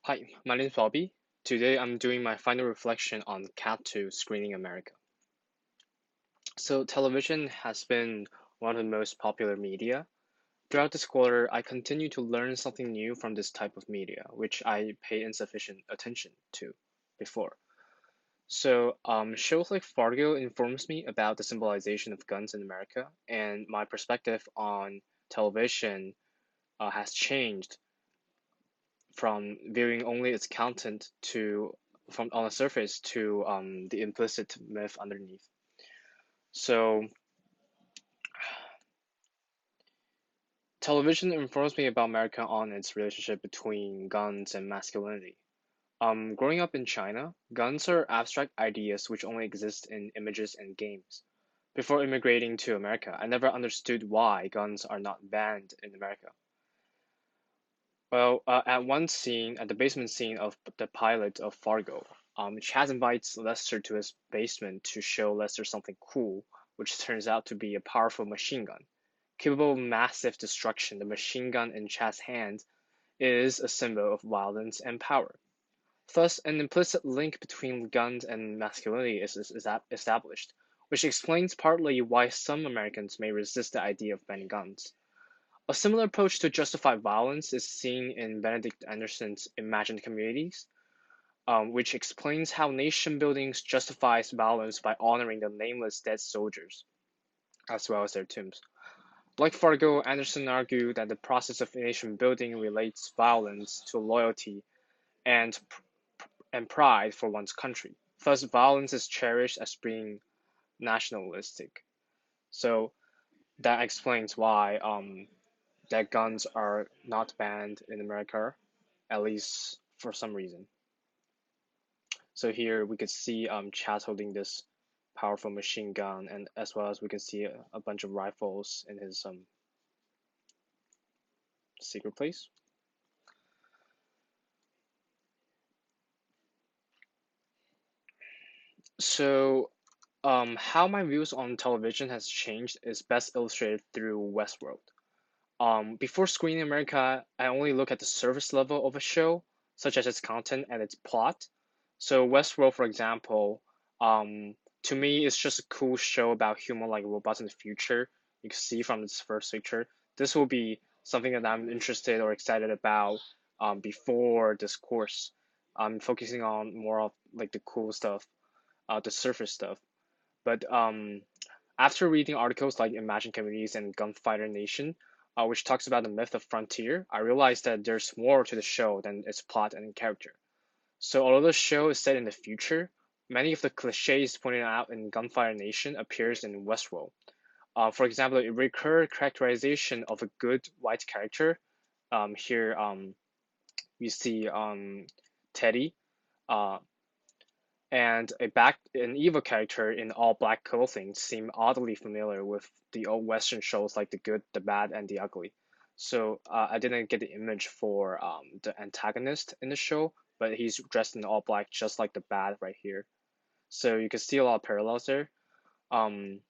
Hi, my name is Bobby. Today I'm doing my final reflection on Cat 2 Screening America. So, television has been one of the most popular media. Throughout this quarter, I continue to learn something new from this type of media, which I pay insufficient attention to before. So, shows like Fargo informs me about the symbolization of guns in America, and my perspective on television has changed from viewing only its content to from on the surface to the implicit myth underneath. So television informs me about America on its relationship between guns and masculinity. Growing up in China, guns are abstract ideas which only exist in images and games. Before immigrating to America, I never understood why guns are not banned in America. Well, at one scene, at the basement scene of the pilot of Fargo, Chaz invites Lester to his basement to show Lester something cool, which turns out to be a powerful machine gun. Capable of massive destruction, the machine gun in Chaz's hand is a symbol of violence and power. Thus, an implicit link between guns and masculinity is established, which explains partly why some Americans may resist the idea of banning guns. A similar approach to justify violence is seen in Benedict Anderson's Imagined Communities, which explains how nation building justifies violence by honoring the nameless dead soldiers, as well as their tombs. Like Fargo, Anderson argued that the process of nation building relates violence to loyalty and, and pride for one's country. Thus, violence is cherished as being nationalistic. So that explains why that guns are not banned in America, at least for some reason. So here we could see Chaz holding this powerful machine gun, and as well as we can see a bunch of rifles in his secret place. So how my views on television has changed is best illustrated through Westworld. Before screening America, I only look at the surface level of a show, such as its content and its plot. So Westworld, for example, to me, it's just a cool show about human-like robots in the future. You can see from its first picture. This will be something that I'm interested or excited about before this course. I'm focusing on more of like the cool stuff, the surface stuff. But after reading articles like Imagine Communities and Gunfighter Nation, which talks about the myth of frontier, I realized that there's more to the show than its plot and character. So although the show is set in the future, many of the cliches pointed out in Gunfire Nation appears in Westworld. For example, a recurrent characterization of a good white character. Here we see Teddy, uh, and an evil character in all black clothing seem oddly familiar with the old Western shows like The Good, the Bad, and the Ugly. So I didn't get the image for the antagonist in the show, but he's dressed in all black just like the Bad right here. So you can see a lot of parallels there. Um,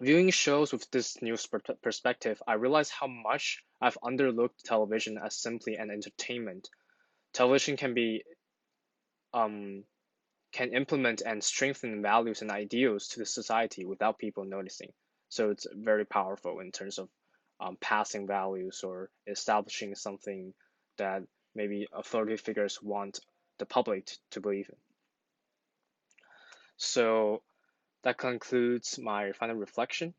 Viewing shows with this new perspective, I realize how much I've underlooked television as simply an entertainment. Television um, can implement and strengthen values and ideals to the society without people noticing. So it's very powerful in terms of passing values or establishing something that maybe authority figures want the public to believe in. So that concludes my final reflection.